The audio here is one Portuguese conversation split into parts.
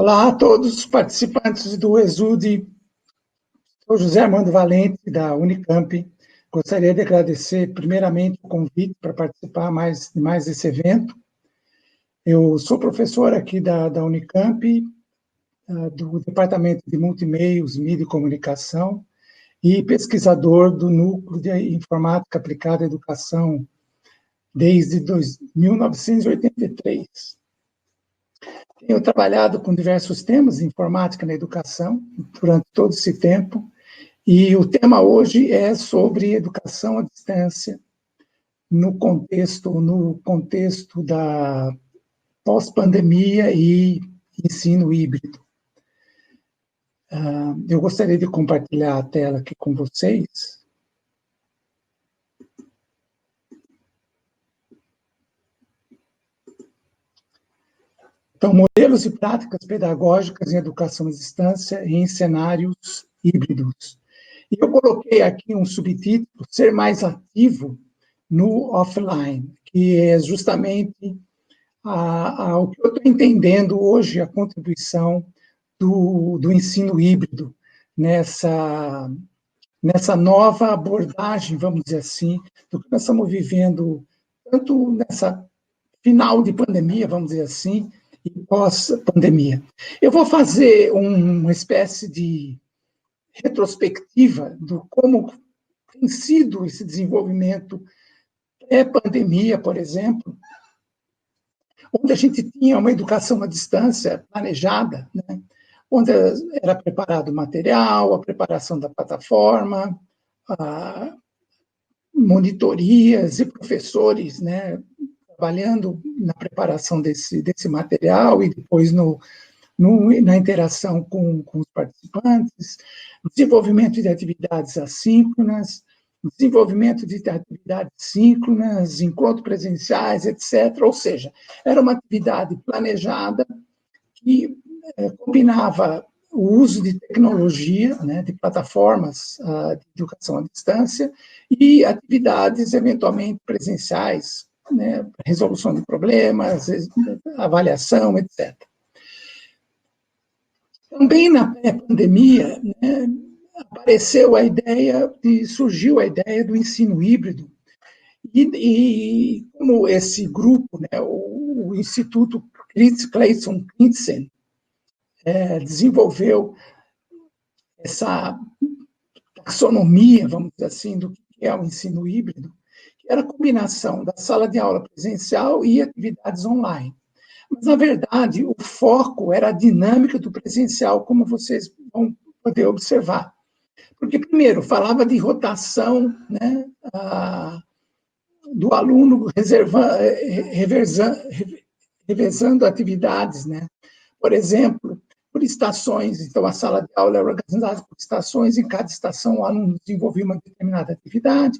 Olá a todos os participantes do ESUD. Sou José Armando Valente, da Unicamp. Gostaria de agradecer, primeiramente, o convite para participar mais desse evento. Eu sou professor aqui da Unicamp, do Departamento de Multimeios, Mídia e Comunicação, e pesquisador do Núcleo de Informática Aplicada à Educação desde 1983. Tenho trabalhado com diversos temas de informática na educação durante todo esse tempo, e o tema hoje é sobre educação à distância no contexto da pós-pandemia e ensino híbrido. Eu gostaria de compartilhar a tela aqui com vocês. Então, modelos e práticas pedagógicas em educação à distância em cenários híbridos. E eu coloquei aqui um subtítulo, Ser mais ativo no offline, que é justamente o que eu estou entendendo hoje, a contribuição do ensino híbrido nessa nova abordagem, vamos dizer assim, do que nós estamos vivendo, tanto nessa final de pandemia, vamos dizer assim, e pós-pandemia. Eu vou fazer uma espécie de retrospectiva do como tem sido esse desenvolvimento pré-pandemia, por exemplo, onde a gente tinha uma educação à distância planejada, né? Onde era preparado o material, a preparação da plataforma, monitorias e professores, né, trabalhando na preparação desse material e depois na interação com os participantes, desenvolvimento de atividades assíncronas, desenvolvimento de atividades síncronas, encontros presenciais, etc. Ou seja, era uma atividade planejada que combinava o uso de tecnologia, né, de plataformas de educação à distância e atividades eventualmente presenciais, né, resolução de problemas, avaliação, etc. Também na pré-pandemia, né, surgiu a ideia do ensino híbrido, e como esse grupo, né, o Instituto Clayton-Christensen, desenvolveu essa taxonomia, vamos dizer assim, do que é o ensino híbrido, que era a combinação da sala de aula presencial e atividades online. Mas, na verdade, o foco era a dinâmica do presencial, como vocês vão poder observar. Porque, primeiro, falava de rotação, né, do aluno revezando atividades, né? Por exemplo, por estações. Então, a sala de aula era organizada por estações, em cada estação o aluno desenvolvia uma determinada atividade.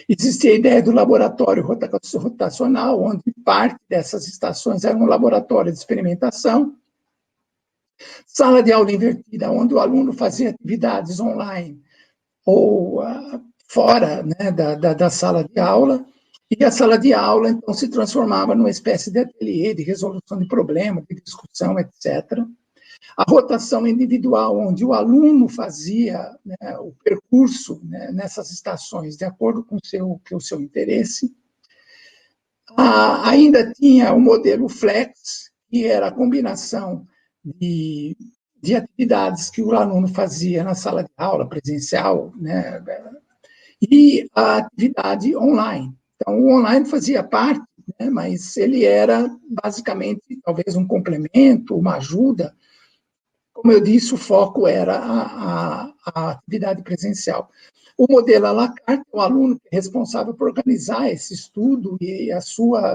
Existia a ideia do laboratório rotacional, onde parte dessas estações era um laboratório de experimentação. Sala de aula invertida, onde o aluno fazia atividades online ou fora, né, da sala de aula, e a sala de aula, então, se transformava numa espécie de ateliê de resolução de problemas, de discussão, etc. A rotação individual, onde o aluno fazia, né, o percurso, né, nessas estações de acordo com o seu interesse. Ainda tinha o modelo flex, que era a combinação de atividades que o aluno fazia na sala de aula presencial, né, e a atividade online. Então, o online fazia parte, né, mas ele era basicamente talvez um complemento, uma ajuda. Como eu disse, o foco era a atividade presencial. O modelo à la carte, o aluno é responsável por organizar esse estudo e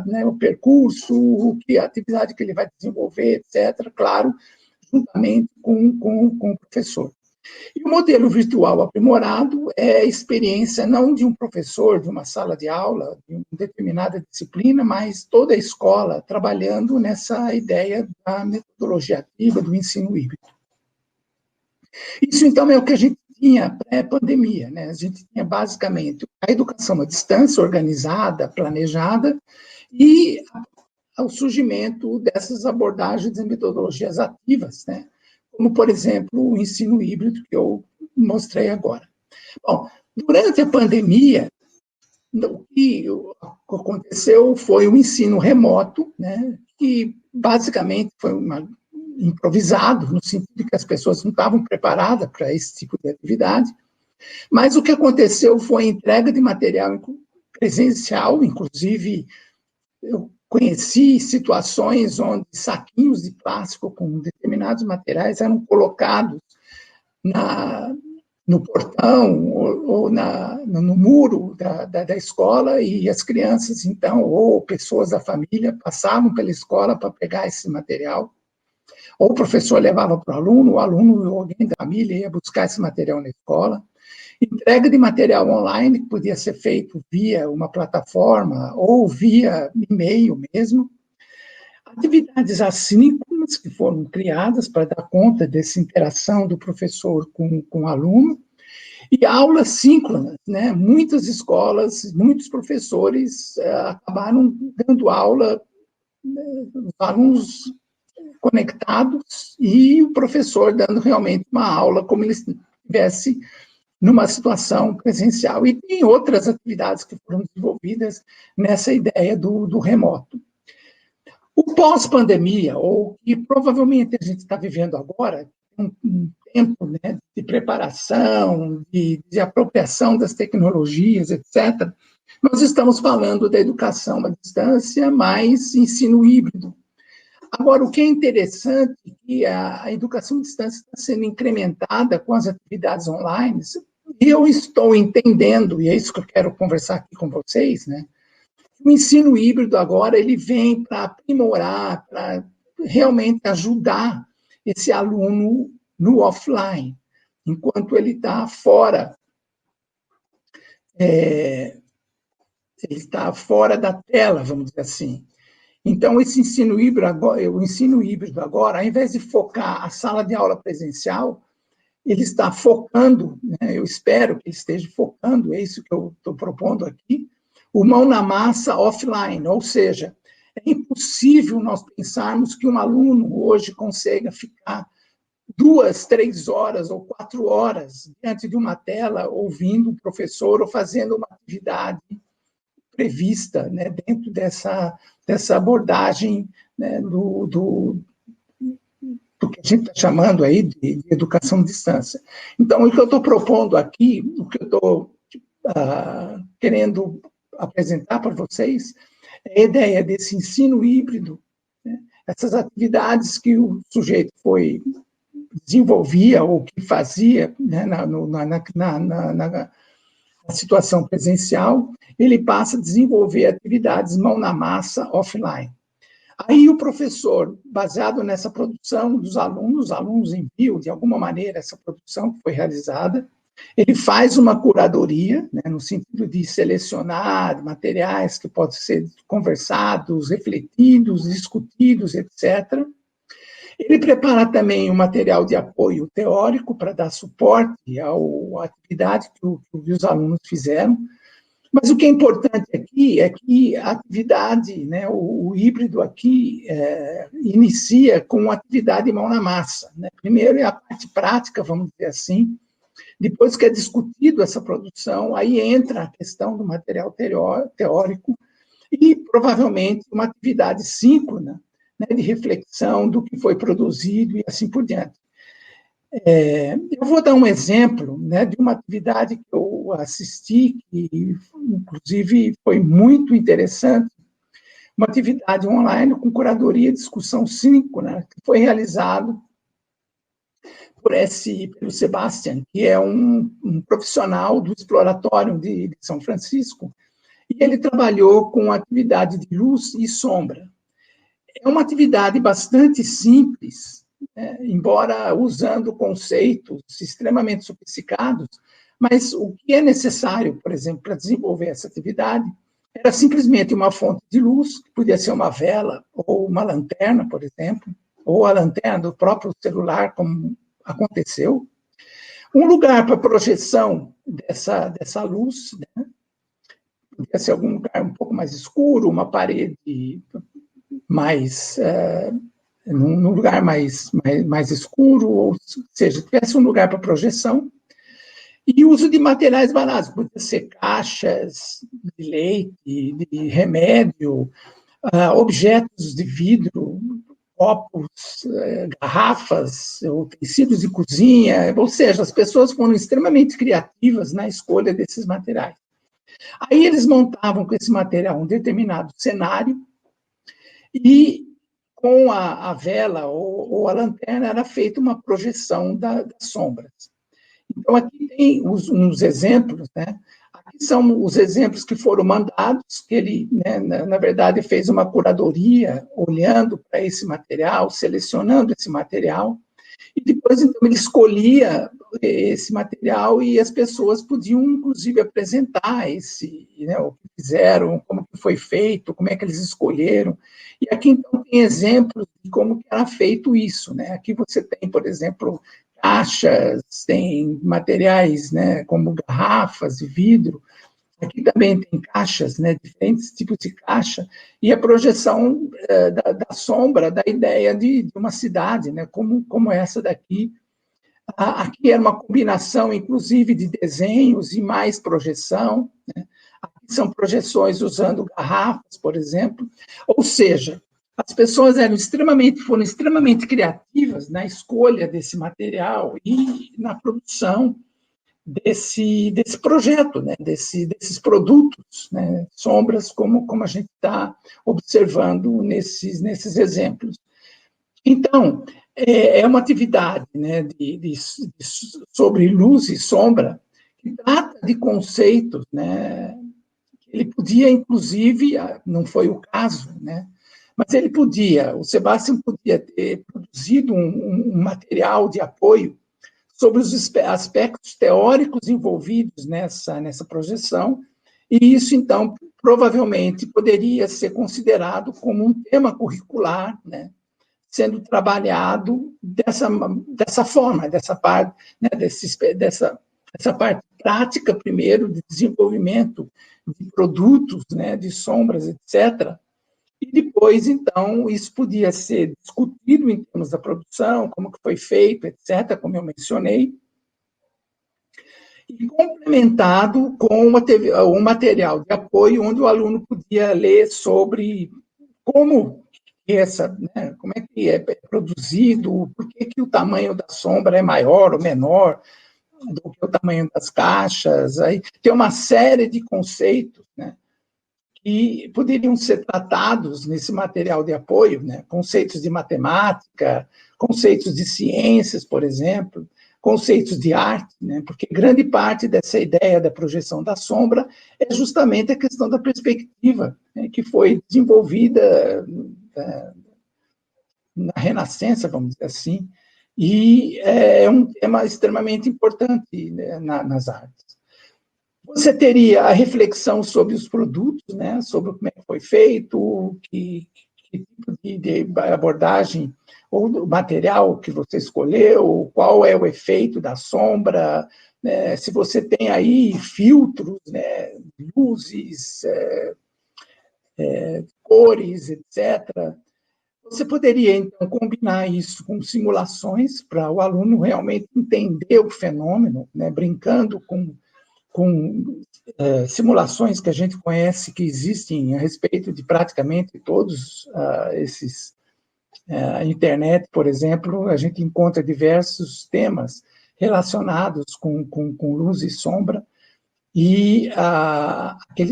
né, o percurso, a atividade que ele vai desenvolver, etc., claro, juntamente com o professor. E o modelo virtual aprimorado é a experiência não de um professor, de uma sala de aula, de uma determinada disciplina, mas toda a escola trabalhando nessa ideia da metodologia ativa do ensino híbrido. Isso, então, é o que a gente tinha pré-pandemia, né? A gente tinha, basicamente, a educação à distância organizada, planejada, e ao surgimento dessas abordagens e metodologias ativas, né? Como, por exemplo, o ensino híbrido que eu mostrei agora. Bom, durante a pandemia, o que aconteceu foi o ensino remoto, né, que basicamente foi improvisado, no sentido que as pessoas não estavam preparadas para esse tipo de atividade, mas o que aconteceu foi a entrega de material presencial, inclusive eu conheci situações onde saquinhos de plástico com determinados materiais eram colocados no portão ou no muro da escola, e as crianças, então, ou pessoas da família, passavam pela escola para pegar esse material, ou o professor levava para o aluno ou alguém da família ia buscar esse material na escola. Entrega de material online, que podia ser feito via uma plataforma ou via e-mail mesmo. Atividades assíncronas que foram criadas para dar conta dessa interação do professor com o aluno, e aulas síncronas, né? Muitas escolas, muitos professores acabaram dando aula, os alunos conectados e o professor dando realmente uma aula como ele estivesse numa situação presencial. E tem outras atividades que foram desenvolvidas nessa ideia do remoto. O pós-pandemia, ou que provavelmente a gente está vivendo agora, um tempo, né, de preparação, de apropriação das tecnologias, etc., nós estamos falando da educação à distância, mais ensino híbrido. Agora, o que é interessante é que a educação à distância está sendo incrementada com as atividades online, e eu estou entendendo, e é isso que eu quero conversar aqui com vocês, né? O ensino híbrido agora ele vem para aprimorar, para realmente ajudar esse aluno no offline, enquanto ele está fora, ele está fora da tela, vamos dizer assim. Então, esse ensino híbrido agora, o ensino híbrido agora, ao invés de focar a sala de aula presencial, ele está focando, né, eu espero que ele esteja focando, é isso que eu estou propondo aqui, o mão na massa offline, ou seja, é impossível nós pensarmos que um aluno hoje consiga ficar 2, 3 horas ou 4 horas diante de uma tela, ouvindo o professor ou fazendo uma atividade prevista, né, dentro dessa abordagem, né, do que a gente está chamando aí de educação à distância. Então, o que eu estou propondo aqui, o que eu estou querendo apresentar para vocês, é a ideia desse ensino híbrido, né? Essas atividades que o sujeito desenvolvia ou que fazia, né, na situação presencial, ele passa a desenvolver atividades mão na massa offline. Aí o professor, baseado nessa produção dos alunos, os alunos enviam de alguma maneira essa produção que foi realizada, ele faz uma curadoria, né, no sentido de selecionar materiais que podem ser conversados, refletidos, discutidos, etc. Ele prepara também um material de apoio teórico para dar suporte à atividade que os alunos fizeram. Mas o que é importante aqui é que a atividade, né, o híbrido aqui inicia com atividade mão na massa, né? Primeiro é a parte prática, vamos dizer assim. Depois que é discutido essa produção, aí entra a questão do material teórico e, provavelmente, uma atividade síncrona, né, de reflexão do que foi produzido e assim por diante. Eu vou dar um exemplo, né, de uma atividade que eu assisti, que, inclusive, foi muito interessante, uma atividade online com curadoria e discussão síncrona, que foi realizado pelo Sebastian, que é um profissional do Exploratório de São Francisco, e ele trabalhou com atividade de luz e sombra. É uma atividade bastante simples, né, embora usando conceitos extremamente sofisticados, mas o que é necessário, por exemplo, para desenvolver essa atividade, era simplesmente uma fonte de luz, que podia ser uma vela ou uma lanterna, por exemplo, ou a lanterna do próprio celular, como aconteceu, um lugar para projeção dessa luz, né? Podia ser algum lugar um pouco mais escuro, uma parede num lugar mais escuro, ou seja, tivesse um lugar para projeção, e uso de materiais baratos, podia ser caixas de leite, de remédio, objetos de vidro, copos, garrafas, utensílios de cozinha, ou seja, as pessoas foram extremamente criativas na escolha desses materiais. Aí eles montavam com esse material um determinado cenário e com a vela ou a lanterna era feita uma projeção das sombras. Então, aqui tem uns exemplos, né? Aqui são os exemplos que foram mandados, que ele, né, na verdade, fez uma curadoria, olhando para esse material, selecionando esse material, e depois, então, ele escolhia esse material e as pessoas podiam, inclusive, apresentar né, o que fizeram, como que foi feito, como é que eles escolheram. E aqui, então, tem exemplos de como que era feito isso, né? Aqui você tem, por exemplo, caixas, tem materiais, né, como garrafas de vidro. Aqui também tem caixas, né, diferentes tipos de caixa, e a projeção da sombra, da ideia de uma cidade, né, como essa daqui. Aqui era uma combinação, inclusive, de desenhos e mais projeção, né? Aqui são projeções usando garrafas, por exemplo. Ou seja, as pessoas foram extremamente criativas na escolha desse material e na produção desse projeto, né? desses produtos, né? Sombras, como a gente está observando nesses exemplos. Então, é uma atividade, né, sobre luz e sombra que trata de conceitos, né? Ele podia, inclusive, não foi o caso, né? Mas o Sebastião podia ter produzido um material de apoio sobre os aspectos teóricos envolvidos nessa projeção, e isso, então, provavelmente poderia ser considerado como um tema curricular, né, sendo trabalhado dessa forma, dessa parte, né, dessa parte prática, primeiro, de desenvolvimento de produtos, né, de sombras, etc., e depois, então, isso podia ser discutido em termos da produção, como que foi feito, etc., como eu mencionei, e complementado com um material de apoio onde o aluno podia ler sobre como como é que é produzido, por que o tamanho da sombra é maior ou menor do que o tamanho das caixas. Aí tem uma série de conceitos, né, que poderiam ser tratados nesse material de apoio, né? Conceitos de matemática, conceitos de ciências, por exemplo, conceitos de arte, né? Porque grande parte dessa ideia da projeção da sombra é justamente a questão da perspectiva, né? Que foi desenvolvida na Renascença, vamos dizer assim, e é um tema extremamente importante, né, nas artes. Você teria a reflexão sobre os produtos, né, sobre como é que foi feito, que tipo de abordagem ou do material que você escolheu, qual é o efeito da sombra, né, se você tem aí filtros, né, luzes, cores, etc. Você poderia, então, combinar isso com simulações para o aluno realmente entender o fenômeno, né, brincando com simulações que a gente conhece que existem a respeito de praticamente todos esses. A internet, por exemplo, a gente encontra diversos temas relacionados com luz e sombra, e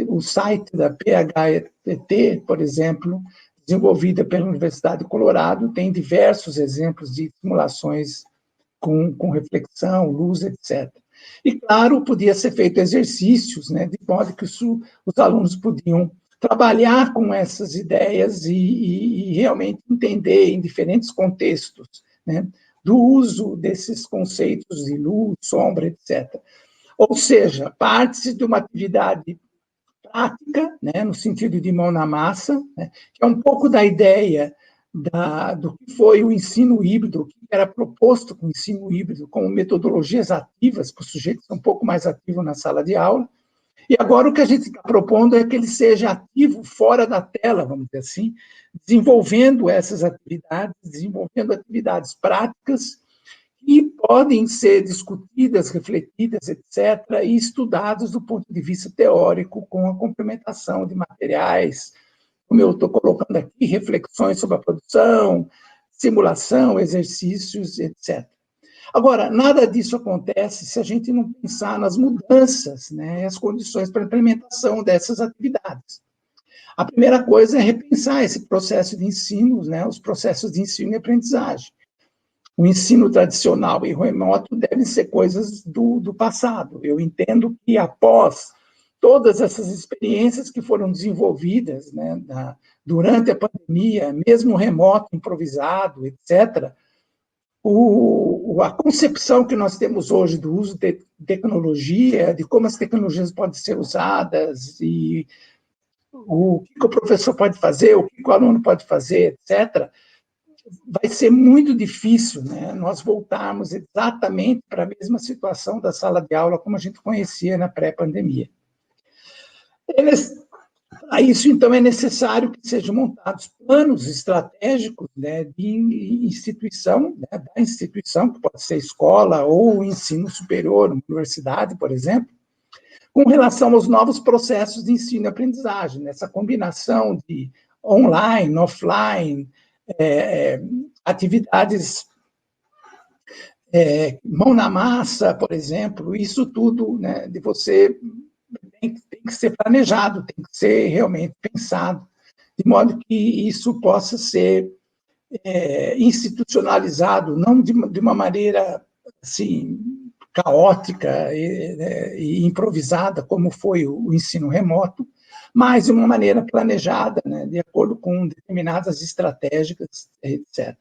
o site da PHET, por exemplo, desenvolvida pela Universidade de Colorado, tem diversos exemplos de simulações com reflexão, luz, etc. E, claro, podia ser feito exercícios, né, de modo que os alunos podiam trabalhar com essas ideias e realmente entender em diferentes contextos, né, do uso desses conceitos de luz, sombra, etc. Ou seja, parte-se de uma atividade prática, né, no sentido de mão na massa, né, que é um pouco da ideia do que foi o ensino híbrido, o que era proposto com o ensino híbrido, como metodologias ativas, para o sujeito ser um pouco mais ativo na sala de aula, E agora o que a gente está propondo é que ele seja ativo fora da tela, vamos dizer assim, desenvolvendo essas atividades, desenvolvendo atividades práticas que podem ser discutidas, refletidas, etc., e estudadas do ponto de vista teórico, com a complementação de materiais, como eu estou colocando aqui, reflexões sobre a produção, simulação, exercícios, etc. Agora, nada disso acontece se a gente não pensar nas mudanças, né, as condições para a implementação dessas atividades. A primeira coisa é repensar esse processo de ensino, né, os processos de ensino e aprendizagem. O ensino tradicional e remoto devem ser coisas do passado. Eu entendo que após todas essas experiências que foram desenvolvidas, né, durante a pandemia, mesmo remoto, improvisado, etc., a concepção que nós temos hoje do uso de tecnologia, de como as tecnologias podem ser usadas e o que o professor pode fazer, o que o aluno pode fazer, etc., vai ser muito difícil, né, nós voltarmos exatamente para a mesma situação da sala de aula como a gente conhecia na pré-pandemia. Para isso, então, é necessário que sejam montados planos estratégicos, né, de instituição, né, da instituição, que pode ser escola ou ensino superior, universidade, por exemplo, com relação aos novos processos de ensino e aprendizagem, essa combinação de online, offline, atividades mão na massa, por exemplo, isso tudo, né, de você tem que ser planejado, tem que ser realmente pensado, de modo que isso possa ser institucionalizado, não de uma maneira assim, caótica e improvisada, como foi o ensino remoto, mas de uma maneira planejada, né, de acordo com determinadas estratégias, etc.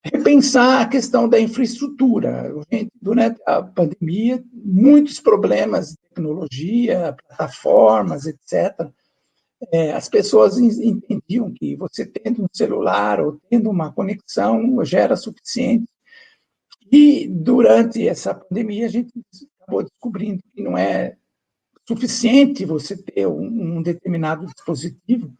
Repensar a questão da infraestrutura. Durante a pandemia, muitos problemas de tecnologia, plataformas, etc. As pessoas entendiam que você tendo um celular ou tendo uma conexão já era suficiente. E durante essa pandemia, a gente acabou descobrindo que não é suficiente você ter um determinado dispositivo,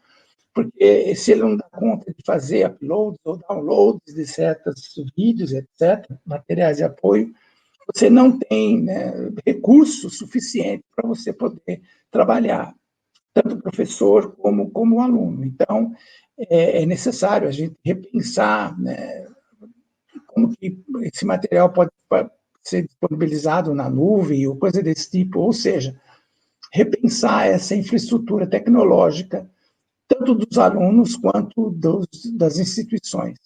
porque se ele não dá conta de fazer uploads ou downloads de certos vídeos, etc., materiais de apoio, você não tem, né, recurso suficiente para você poder trabalhar, tanto o professor como o aluno. Então, é necessário a gente repensar, né, como que esse material pode ser disponibilizado na nuvem ou coisa desse tipo, ou seja, repensar essa infraestrutura tecnológica tanto dos alunos quanto das instituições.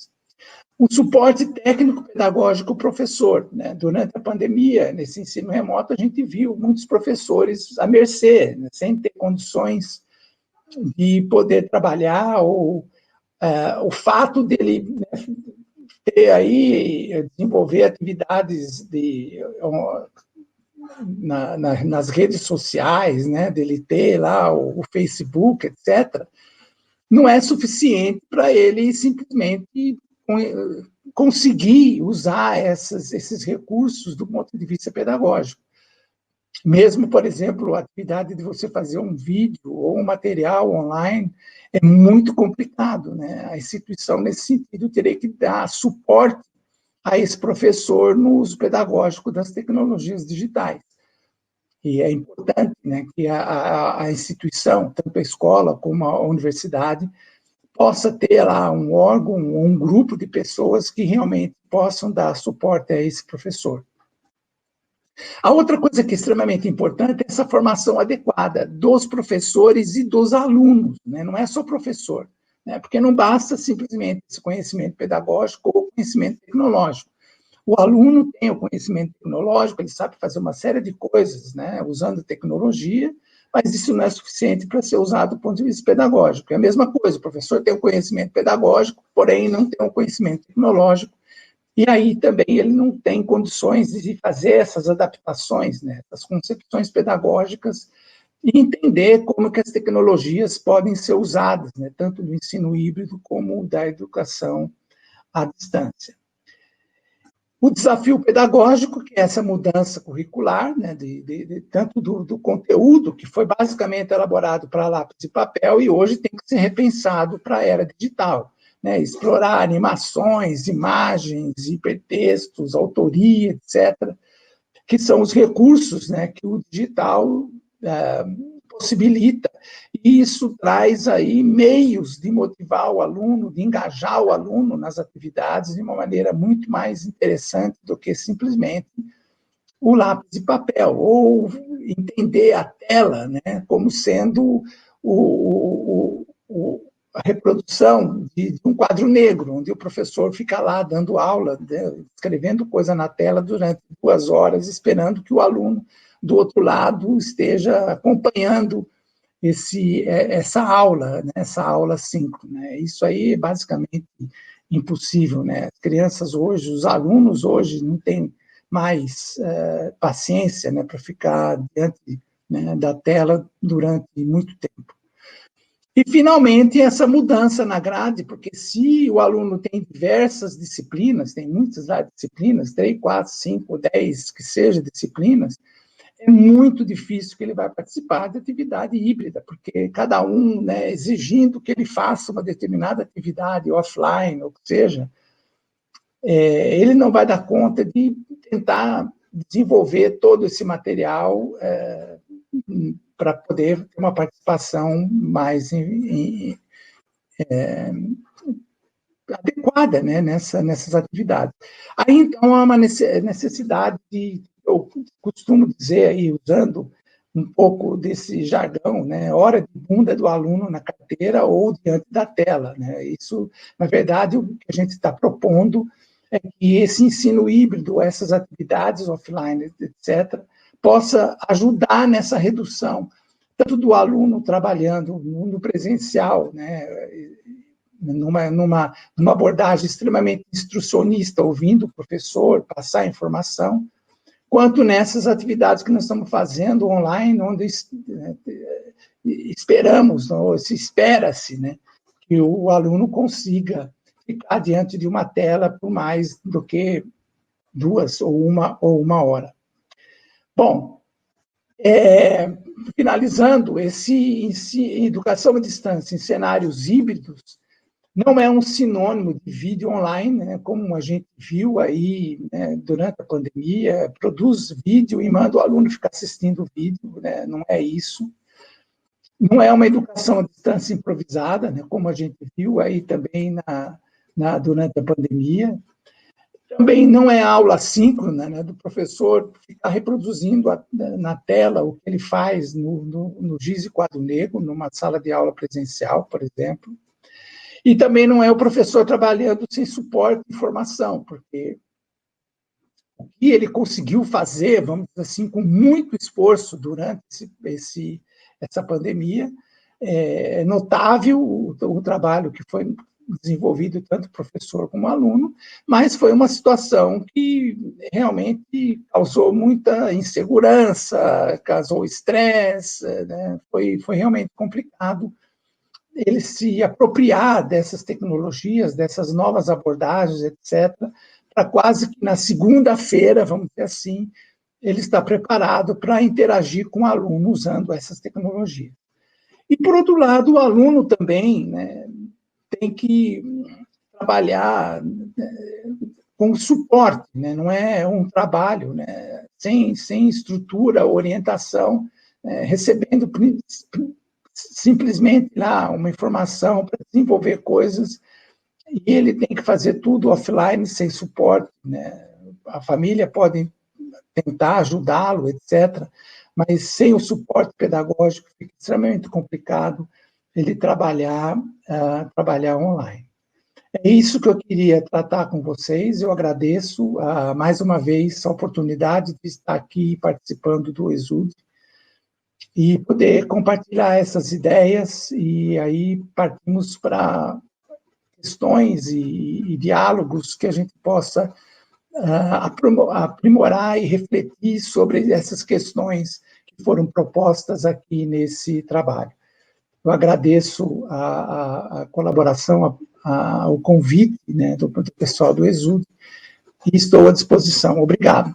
O suporte técnico-pedagógico ao professor, né? Durante a pandemia, nesse ensino remoto, a gente viu muitos professores à mercê, né? Sem ter condições de poder trabalhar, ou o fato dele, né, ter aí, desenvolver atividades nas redes sociais, né, dele ter lá o Facebook, etc., não é suficiente para ele simplesmente conseguir usar esses recursos do ponto de vista pedagógico. Mesmo, por exemplo, a atividade de você fazer um vídeo ou um material online é muito complicado, né? A instituição, nesse sentido, teria que dar suporte a esse professor no uso pedagógico das tecnologias digitais. E é importante, né, que a instituição, tanto a escola como a universidade, possa ter lá um órgão, um grupo de pessoas que realmente possam dar suporte a esse professor. A outra coisa que é extremamente importante é essa formação adequada dos professores e dos alunos, né? Não é só professor, né? Porque não basta simplesmente esse conhecimento pedagógico ou conhecimento tecnológico. O aluno tem o conhecimento tecnológico, ele sabe fazer uma série de coisas, né, usando tecnologia, mas isso não é suficiente para ser usado do ponto de vista pedagógico. É a mesma coisa, o professor tem o conhecimento pedagógico, porém não tem o conhecimento tecnológico, e aí também ele não tem condições de fazer essas adaptações, né, as concepções pedagógicas, e entender como que as tecnologias podem ser usadas, né, tanto no ensino híbrido como da educação à distância. O desafio pedagógico, que é essa mudança curricular, né, tanto do conteúdo, que foi basicamente elaborado para lápis e papel, e hoje tem que ser repensado para a era digital, né, explorar animações, imagens, hipertextos, autoria, etc., que são os recursos, né, que o digital possibilita. E isso traz aí meios de motivar o aluno, de engajar o aluno nas atividades de uma maneira muito mais interessante do que simplesmente o lápis e papel, ou entender a tela, né, como sendo a reprodução de um quadro negro, onde o professor fica lá dando aula, escrevendo coisa na tela durante 2 horas, esperando que o aluno do outro lado esteja acompanhando essa aula, né, essa aula síncrona. Né? Isso aí é basicamente impossível. Né? As crianças hoje, os alunos hoje não têm mais paciência, né, para ficar diante, né, da tela durante muito tempo. E, finalmente, essa mudança na grade, porque se o aluno tem diversas disciplinas, tem muitas disciplinas, 3, 4, 5, 10, que seja disciplinas, é muito difícil que ele vai participar de atividade híbrida, porque cada um, né, exigindo que ele faça uma determinada atividade offline, ou que seja, ele não vai dar conta de tentar desenvolver todo esse material para poder ter uma participação mais adequada, né, nessas atividades. Aí, então, há uma necessidade de, eu costumo dizer aí, usando um pouco desse jargão, né, hora de bunda do aluno na carteira ou diante da tela. Né? Isso, na verdade, o que a gente está propondo é que esse ensino híbrido, essas atividades offline, etc., possa ajudar nessa redução, tanto do aluno trabalhando no presencial, né, numa abordagem extremamente instrucionista, ouvindo o professor, passar informação, quanto nessas atividades que nós estamos fazendo online, onde esperamos, ou se espera-se, né, que o aluno consiga ficar diante de uma tela por mais do que 2 ou uma hora. Bom, finalizando, educação à distância em cenários híbridos não é um sinônimo de vídeo online, né, como a gente viu aí, né, durante a pandemia, produz vídeo e manda o aluno ficar assistindo o vídeo, né, não é isso. Não é uma educação à distância improvisada, né, como a gente viu aí também durante a pandemia. Também não é aula síncrona, né, do professor ficar reproduzindo na tela o que ele faz no giz e quadro negro, numa sala de aula presencial, por exemplo. E também não é o professor trabalhando sem suporte de informação, porque o que ele conseguiu fazer, vamos dizer assim, com muito esforço durante essa pandemia, é notável o trabalho que foi desenvolvido tanto professor como aluno, mas foi uma situação que realmente causou muita insegurança, causou estresse, né? Foi realmente complicado ele se apropriar dessas tecnologias, dessas novas abordagens, etc., para quase que na segunda-feira, vamos dizer assim, ele está preparado para interagir com o aluno usando essas tecnologias. E, por outro lado, o aluno também, né, tem que trabalhar com suporte, né, não é um trabalho, né, sem estrutura, orientação, recebendo simplesmente lá uma informação para desenvolver coisas, e ele tem que fazer tudo offline, sem suporte, né? A família pode tentar ajudá-lo, etc., mas sem o suporte pedagógico fica extremamente complicado ele trabalhar online. É isso que eu queria tratar com vocês. Eu agradeço mais uma vez a oportunidade de estar aqui participando do ESUD e poder compartilhar essas ideias, e aí partimos para questões e diálogos que a gente possa aprimorar e refletir sobre essas questões que foram propostas aqui nesse trabalho. Eu agradeço a colaboração, o convite, né, do pessoal do ESUD, e estou à disposição. Obrigado.